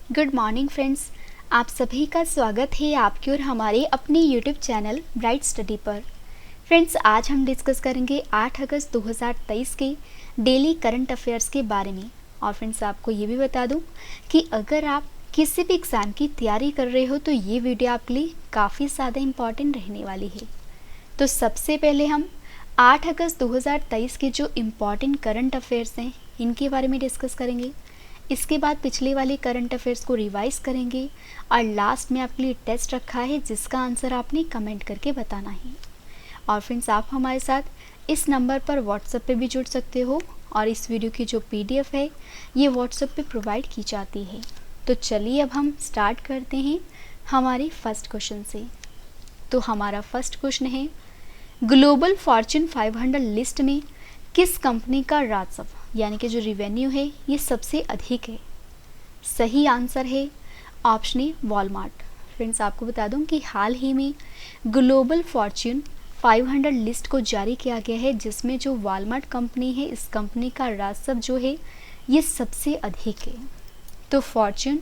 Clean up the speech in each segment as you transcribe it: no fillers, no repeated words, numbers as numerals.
Good morning friends. आप सभी का स्वागत है आपके और हमारे अपने यूट्यूब चैनल ब्राइट स्टडी पर। फ्रेंड्स, आज हम डिस्कस करेंगे 8 अगस्त 2023 के डेली करंट अफेयर्स के बारे में। और फ्रेंड्स, आपको ये भी बता दूं कि अगर आप किसी भी एग्ज़ाम की तैयारी कर रहे हो तो ये वीडियो आपके लिए काफ़ी ज़्यादा इम्पॉर्टेंट रहने वाली है। तो सबसे पहले हम 8 अगस्त 2023 के जो इम्पॉर्टेंट करंट अफेयर्स हैं इनके बारे में डिस्कस करेंगे। इसके बाद पिछले वाले करंट अफेयर्स को रिवाइज करेंगे और लास्ट में आपके लिए टेस्ट रखा है जिसका आंसर आपने कमेंट करके बताना है। और फ्रेंड्स, आप हमारे साथ इस नंबर पर व्हाट्सएप पे भी जुड़ सकते हो और इस वीडियो की जो पीडीएफ है ये व्हाट्सएप पे प्रोवाइड की जाती है। तो चलिए अब हम स्टार्ट करते हैं हमारे फर्स्ट क्वेश्चन से। तो हमारा फर्स्ट क्वेश्चन है, ग्लोबल फॉर्च्यून 500 लिस्ट में किस कंपनी का राजस्व यानी कि जो रिवेन्यू है ये सबसे अधिक है? सही आंसर है ऑप्शन ए वॉलमार्ट। फ्रेंड्स, आपको बता दूं कि हाल ही में ग्लोबल फॉर्च्यून 500 लिस्ट को जारी किया गया है जिसमें जो वॉलमार्ट कंपनी है इस कंपनी का राजस्व जो है ये सबसे अधिक है। तो फॉर्च्यून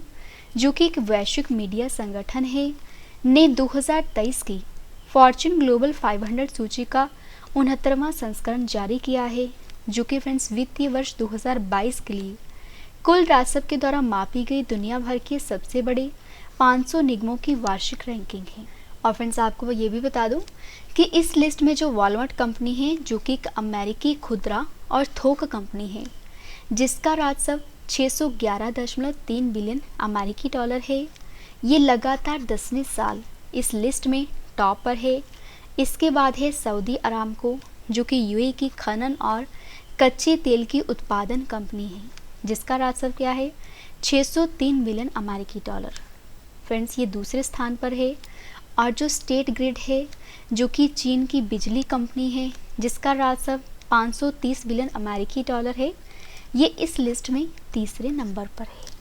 जो कि एक वैश्विक मीडिया संगठन है ने 2023 की फॉर्च्यून ग्लोबल 500 सूची का 69वां संस्करण जारी किया है जो कि फ्रेंड्स वित्तीय वर्ष 2022 के लिए कुल राजस्व के द्वारा मापी गई दुनिया भर के सबसे बड़े 500 निगमों की वार्षिक रैंकिंग है। और फ्रेंड्स, आपको ये भी बता दूं कि इस लिस्ट में जो वॉलमार्ट कंपनी है जो कि एक अमेरिकी खुदरा और थोक कंपनी है जिसका राजस्व 611.3 बिलियन अमेरिकी डॉलर है, ये लगातार 10वें साल इस लिस्ट में टॉप पर है। इसके बाद है सऊदी अरामको जो कि यूएई की खनन और कच्चे तेल की उत्पादन कंपनी है जिसका राजस्व क्या है 603 बिलियन अमेरिकी डॉलर। फ्रेंड्स, ये दूसरे स्थान पर है। और जो स्टेट ग्रिड है जो कि चीन की बिजली कंपनी है जिसका राजस्व 530 बिलियन अमेरिकी डॉलर है, ये इस लिस्ट में तीसरे नंबर पर है।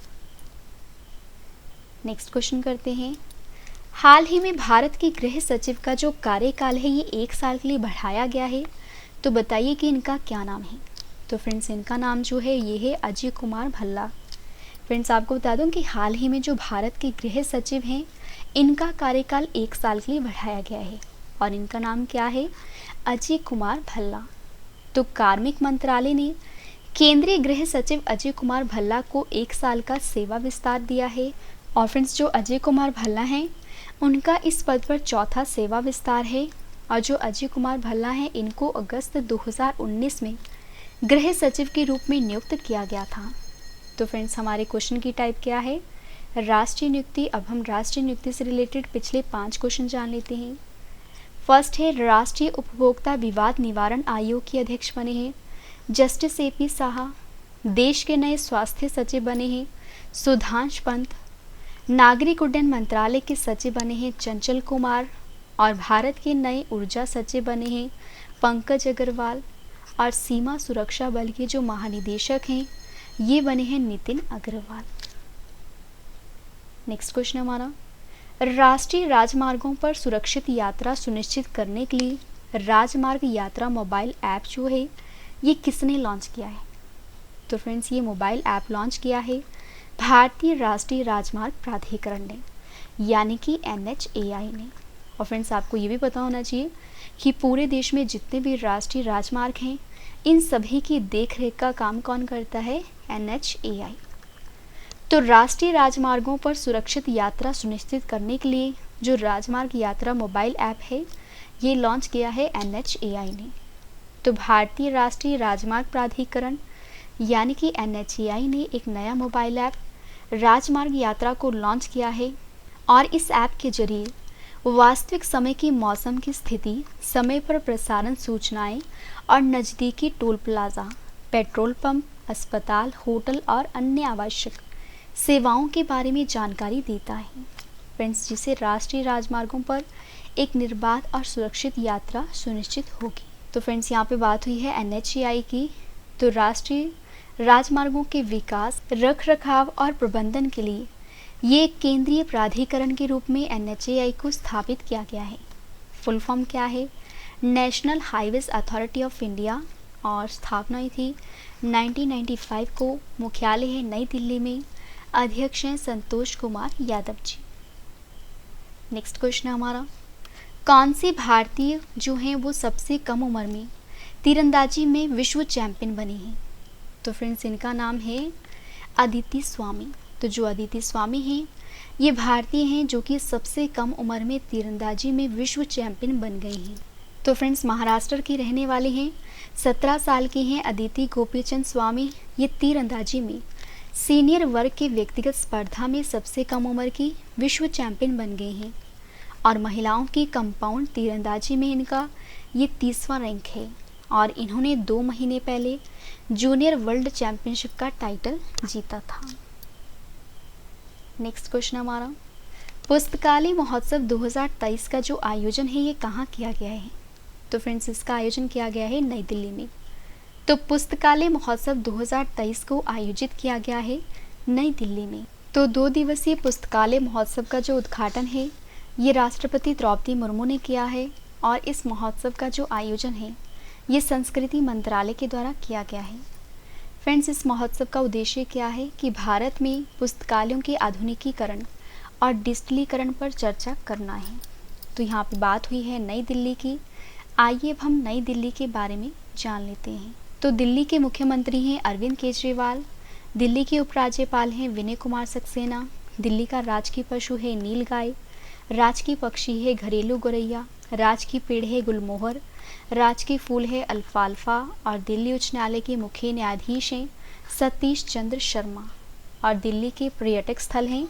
नेक्स्ट क्वेश्चन करते हैं, हाल ही में भारत के गृह सचिव का जो कार्यकाल है ये 1 साल के लिए बढ़ाया गया है। तो बताइए कि इनका क्या नाम है? तो फ्रेंड्स, इनका नाम जो है ये है अजय कुमार भल्ला। फ्रेंड्स, आपको बता दूं कि हाल ही में जो भारत के गृह सचिव हैं इनका कार्यकाल 1 साल के लिए बढ़ाया गया है और इनका नाम क्या है? अजय कुमार भल्ला। तो कार्मिक मंत्रालय ने केंद्रीय गृह सचिव अजय कुमार भल्ला को 1 साल का सेवा विस्तार दिया है। और फ्रेंड्स, जो अजय कुमार भल्ला हैं उनका इस पद पर चौथा सेवा विस्तार है और जो अजय कुमार भल्ला हैं इनको अगस्त 2019 में गृह सचिव के रूप में नियुक्त किया गया था। तो फ्रेंड्स, हमारे क्वेश्चन की टाइप क्या है? राष्ट्रीय नियुक्ति। अब हम राष्ट्रीय नियुक्ति से रिलेटेड पिछले 5 क्वेश्चन जान लेते हैं। फर्स्ट है, राष्ट्रीय उपभोक्ता विवाद निवारण आयोग के अध्यक्ष बने हैं जस्टिस एपी साहा। देश के नए स्वास्थ्य सचिव बने हैं सुधांश पंत। नागरिक उड्डयन मंत्रालय के सचिव बने हैं चंचल कुमार। और भारत के नए ऊर्जा सचिव बने हैं पंकज अग्रवाल। और सीमा सुरक्षा बल के जो महानिदेशक हैं ये बने हैं नितिन अग्रवाल। नेक्स्ट क्वेश्चन हमारा, राष्ट्रीय राजमार्गों पर सुरक्षित यात्रा सुनिश्चित करने के लिए राजमार्ग यात्रा मोबाइल ऐप जो है ये किसने लॉन्च किया है? तो फ्रेंड्स, ये मोबाइल ऐप लॉन्च किया है भारतीय राष्ट्रीय राजमार्ग प्राधिकरण ने यानी कि NHAI ने। और फ्रेंड्स, आपको ये भी पता होना चाहिए कि पूरे देश में जितने भी राष्ट्रीय राजमार्ग हैं इन सभी की देखरेख का काम कौन करता है? NHAI। तो राष्ट्रीय राजमार्गों पर सुरक्षित यात्रा सुनिश्चित करने के लिए जो राजमार्ग यात्रा मोबाइल ऐप है ये लॉन्च किया है NHAI ने। तो भारतीय राष्ट्रीय राजमार्ग प्राधिकरण यानी कि NHAI ने एक नया मोबाइल ऐप राजमार्ग यात्रा को लॉन्च किया है और इस ऐप के जरिए वास्तविक समय की मौसम की स्थिति, समय पर प्रसारण सूचनाएं और नज़दीकी टोल प्लाजा, पेट्रोल पंप, अस्पताल, होटल और अन्य आवश्यक सेवाओं के बारे में जानकारी देता है। फ्रेंड्स, जिससे राष्ट्रीय राजमार्गों पर एक निर्बाध और सुरक्षित यात्रा सुनिश्चित होगी। तो फ्रेंड्स, यहाँ पे बात हुई है NHAI की। तो राष्ट्रीय राजमार्गों के विकास, रखरखाव और प्रबंधन के लिए ये एक केंद्रीय प्राधिकरण के रूप में NHAI को स्थापित किया गया है। फुल फॉर्म क्या है? National highways authority of India. और स्थापना हुई थी 1995 को। मुख्यालय है नई दिल्ली में। अध्यक्ष हैं संतोष कुमार यादव जी। नेक्स्ट क्वेश्चन है हमारा, कौन सी भारतीय जो हैं वो सबसे कम उम्र में तीरंदाजी में विश्व चैंपियन बनी हैं? तो फ्रेंड्स इनका नाम है अदिति स्वामी। तो जो अदिति स्वामी हैं ये भारतीय हैं जो कि सबसे कम उम्र में तीरंदाजी में विश्व चैंपियन बन गई हैं। तो फ्रेंड्स महाराष्ट्र की रहने वाली हैं, 17 साल की हैं अदिति गोपीचंद स्वामी। ये तीरंदाजी में सीनियर वर्ग के व्यक्तिगत स्पर्धा में सबसे कम उम्र की विश्व चैंपियन बन गई हैं और महिलाओं की कंपाउंड तीरंदाजी में इनका ये 30वां रैंक है और इन्होंने 2 महीने पहले जूनियर वर्ल्ड चैंपियनशिप का टाइटल जीता था। नेक्स्ट क्वेश्चन हमारा, पुस्तकालय महोत्सव 2023 का जो आयोजन है ये कहाँ किया गया है? तो फ्रेंड्स इसका आयोजन किया गया है नई दिल्ली में। तो पुस्तकालय महोत्सव 2023 को आयोजित किया गया है नई दिल्ली में। तो 2 दिवसीय पुस्तकालय महोत्सव का जो उद्घाटन है ये राष्ट्रपति द्रौपदी मुर्मू ने किया है और इस महोत्सव का जो आयोजन है ये संस्कृति मंत्रालय के द्वारा किया गया है। फ्रेंड्स इस महोत्सव का उद्देश्य क्या है कि भारत में पुस्तकालयों के आधुनिकीकरण और डिजिटलीकरण पर चर्चा करना है। तो यहाँ पे बात हुई है नई दिल्ली की। आइए अब हम नई दिल्ली के बारे में जान लेते हैं। तो दिल्ली के मुख्यमंत्री हैं अरविंद केजरीवाल, दिल्ली के उपराज्यपाल हैं विनय कुमार सक्सेना, दिल्ली का राजकीय पशु है नीलगाय, राजकीय पक्षी है घरेलू गौरैया, राजकीय पेड़ है गुलमोहर, राजकीय फूल है अल्फाल्फा और दिल्ली उच्च न्यायालय के मुख्य न्यायाधीश हैं सतीश चंद्र शर्मा। और दिल्ली के पर्यटक स्थल हैं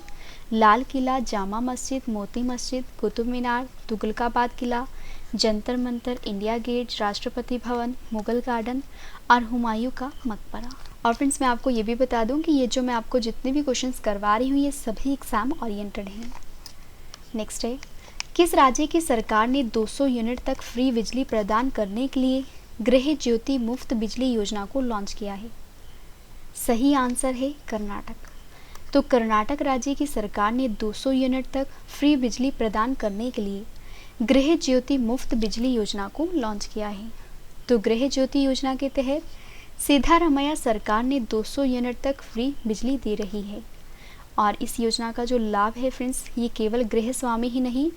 लाल किला, जामा मस्जिद, मोती मस्जिद, कुतुब मीनार, तुगलकाबाद किला, Jantar Mantar, India gate, Rashtrapati Bhavan, Mughal garden और हुमायूं का मकबरा। और फ्रेंड्स मैं आपको ये भी बता दूं कि ये जो मैं आपको जितने भी क्वेश्चंस करवा रही हूँ ये सभी एग्जाम ओरिएंटेड हैं। नेक्स्ट है, किस राज्य की सरकार ने 200 यूनिट तक फ्री बिजली प्रदान करने के लिए गृह ज्योति मुफ्त बिजली योजना को लॉन्च किया है? सही आंसर है कर्नाटक। तो कर्नाटक राज्य की सरकार ने 200 यूनिट तक फ्री बिजली प्रदान करने के लिए गृह ज्योति मुफ्त बिजली योजना को लॉन्च किया है। तो गृह ज्योति योजना के तहत सिद्धारमैया सरकार ने 200 यूनिट तक फ्री बिजली दे रही है और इस योजना का जो लाभ है फ्रेंड्स ये केवल गृह स्वामी ही नहीं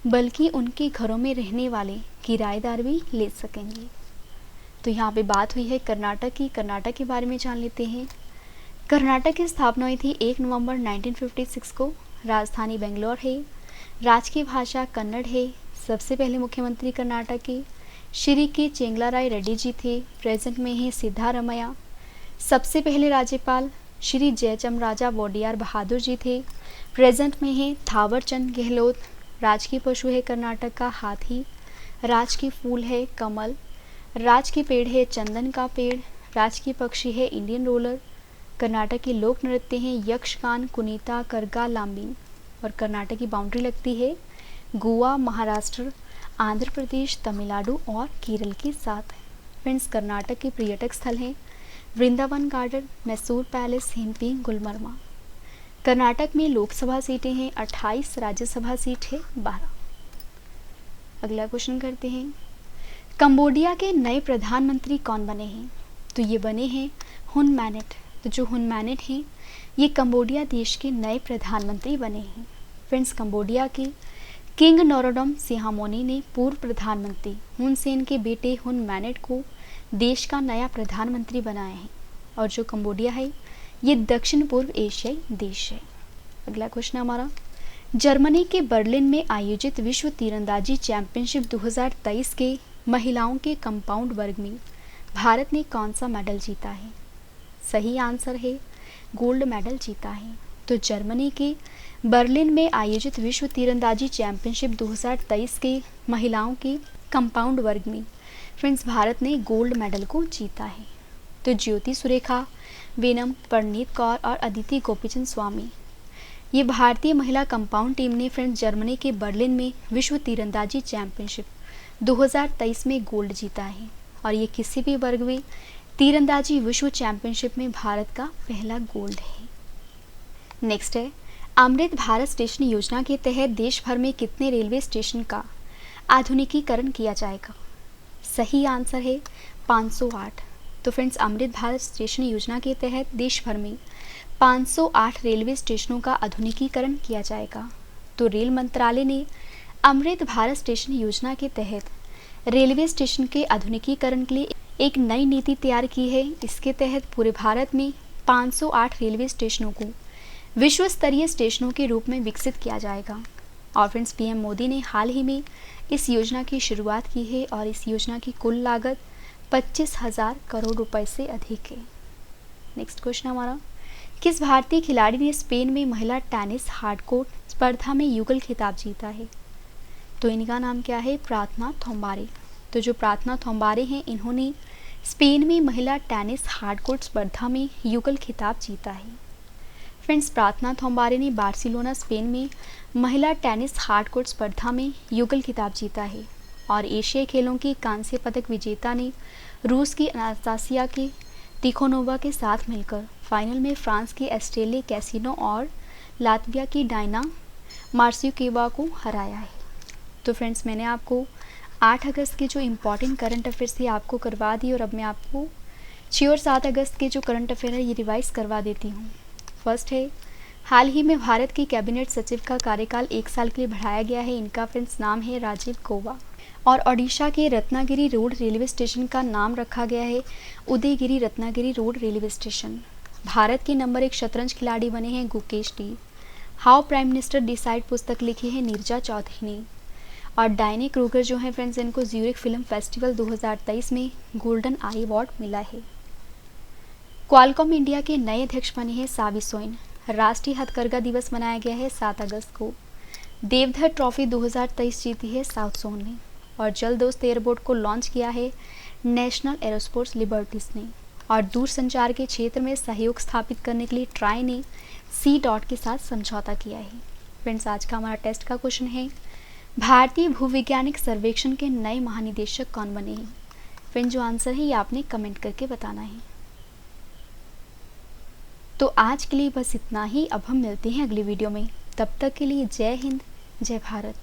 बल्कि उनके घरों में रहने वाले किराएदार भी ले सकेंगे। तो यहाँ पे बात हुई है कर्नाटक की। कर्नाटक के बारे में जान लेते हैं। कर्नाटक की स्थापना हुई थी 1 नवंबर 1956 को। राजधानी बेंगलोर है। राजकीय भाषा कन्नड़ है। सबसे पहले मुख्यमंत्री कर्नाटक के श्री के चेंगलाराय रेड्डी जी थे। प्रेजेंट में है सिद्धारमैया। सबसे पहले राज्यपाल श्री जयचामराजा वोडियार बहादुर जी थे। प्रेजेंट में है थावरचंद गहलोत। राजकीय पशु है कर्नाटक का हाथी। राजकीय फूल है कमल। राजकीय पेड़ है चंदन का पेड़। राजकीय पक्षी है इंडियन रोलर। कर्नाटक के लोक नृत्य हैं यक्षगान, कुनीता, करगा, लाम्बिंग। और कर्नाटक की बाउंड्री लगती है गोवा, महाराष्ट्र, आंध्र प्रदेश, तमिलनाडु और केरल के साथ। फ्रेंड्स कर्नाटक के पर्यटक स्थल हैं वृंदावन गार्डन, मैसूर पैलेस, हिम्पी, गुलमर्मा। कर्नाटक में लोकसभा सीटें हैं 28, राज्यसभा सीट है 12। अगला क्वेश्चन करते हैं। कंबोडिया के नए प्रधानमंत्री कौन बने हैं? तो ये बने हैं हुन मैनेट। तो जो हुन मैनेट हैं ये कंबोडिया देश के नए प्रधानमंत्री बने हैं। फ्रेंड्स कंबोडिया के किंग नोरोडम सिहामोनी ने पूर्व प्रधानमंत्री हुन सेन के बेटे हुन मैनेट को देश का नया प्रधानमंत्री बनाया है। और जो कंबोडिया है ये दक्षिण पूर्व एशियाई देश है। अगला क्वेश्चन हमारा, जर्मनी के बर्लिन में आयोजित विश्व तीरंदाजी चैंपियनशिप 2023 के महिलाओं के कंपाउंड वर्ग में भारत ने कौन सा मेडल जीता है? सही आंसर है गोल्ड मेडल जीता है। तो जर्मनी के बर्लिन में आयोजित विश्व तीरंदाजी चैंपियनशिप 2023 के महिलाओं के कंपाउंड वर्ग में फ्रेंड्स भारत ने गोल्ड मेडल को जीता है। तो ज्योति सुरेखा वेनम, परनीत कौर और अदिति गोपीचंद स्वामी ये भारतीय महिला कंपाउंड टीम ने फ्रेंड्स जर्मनी के बर्लिन में विश्व तीरंदाजी चैंपियनशिप 2023 में गोल्ड जीता है। और ये किसी भी वर्ग में तीरंदाजी विश्व चैंपियनशिप में भारत का पहला गोल्ड है। नेक्स्ट है, अमृत भारत स्टेशन योजना के तहत देश भर में कितने रेलवे स्टेशन का आधुनिकीकरण किया जाएगा? सही आंसर है 508। तो फ्रेंड्स अमृत भारत स्टेशन योजना के तहत देश भर में 508 रेलवे स्टेशनों का आधुनिकीकरण किया जाएगा। तो रेल मंत्रालय ने अमृत भारत स्टेशन योजना के तहत रेलवे स्टेशन के आधुनिकीकरण के लिए एक नई नीति तैयार की है। इसके तहत पूरे भारत में 508 रेलवे स्टेशनों को विश्व स्तरीय स्टेशनों के रूप में विकसित किया जाएगा। और फ्रेंड्स, पीएम मोदी ने हाल ही में इस योजना की शुरुआत की है और इस योजना की कुल लागत 25,000 करोड़ रुपए से अधिक है। नेक्स्ट क्वेश्चन हमारा, किस भारतीय खिलाड़ी ने स्पेन में महिला टेनिस हार्डकोर्ट स्पर्धा में युगल खिताब जीता है? तो इनका नाम क्या है? प्रार्थना थोम्बारे। तो जो प्रार्थना थोम्बारे हैं, इन्होंने स्पेन में महिला टेनिस हार्डकोर्ट स्पर्धा में युगल खिताब जीता है। फ्रेंड्स, प्रार्थना थोम्बारे ने बार्सिलोना स्पेन में महिला टेनिस हार्डकोर्ट स्पर्धा में युगल खिताब जीता है। और एशियाई खेलों की कांस्य पदक विजेता ने रूस की अनास्तासिया के तिखोनोवा के साथ मिलकर फाइनल में फ्रांस की एस्टेले कैसिनो और लातविया की डायना मार्सियुकेवा को हराया है। तो फ्रेंड्स, मैंने आपको 8 अगस्त के जो इम्पॉर्टेंट करंट अफेयर्स थे आपको करवा दी और अब मैं आपको 6 और 7 अगस्त के जो करंट अफेयर है ये रिवाइज करवा देती हूँ। फर्स्ट है, हाल ही में भारत की कैबिनेट सचिव का कार्यकाल 1 साल के लिए बढ़ाया गया है। इनका फ्रेंड्स नाम है राजीव गौबा। और ओडिशा के रत्नागिरी रोड रेलवे स्टेशन का नाम रखा गया है Udayagiri Ratnagiri road railway station. Bharat के नंबर 1 शतरंज खिलाड़ी बने हैं Gukesh D. How prime minister decide पुस्तक लिखी है नीरजा चौधरी ने। और डायने क्रूगर जो है फ्रेंड्स, इनको ज्यूरिख फिल्म फेस्टिवल 2023 में गोल्डन आई अवार्ड मिला है। क्वालकॉम इंडिया के नए अध्यक्ष बने हैं सावी सोइन। राष्ट्रीय हथकरघा दिवस मनाया गया है 7 अगस्त को। देवधर ट्रॉफी 2023 जीती है साउथ जोन ने। और जल दोस्त एयरबोट को लॉन्च किया है नेशनल एरोस्पोर्ट्स लिबर्टीज ने। और दूरसंचार के क्षेत्र में सहयोग स्थापित करने के लिए ट्राई ने C.DOT के साथ समझौता किया है। फ्रेंड्स, आज का हमारा टेस्ट का क्वेश्चन है, भारतीय भूवैज्ञानिक सर्वेक्षण के नए महानिदेशक कौन बने हैं? फ्रेंड्स, जो आंसर है ये आपने कमेंट करके बताना है। तो आज के लिए बस इतना ही। अब हम मिलते हैं अगली वीडियो में। तब तक के लिए जय हिंद, जय भारत।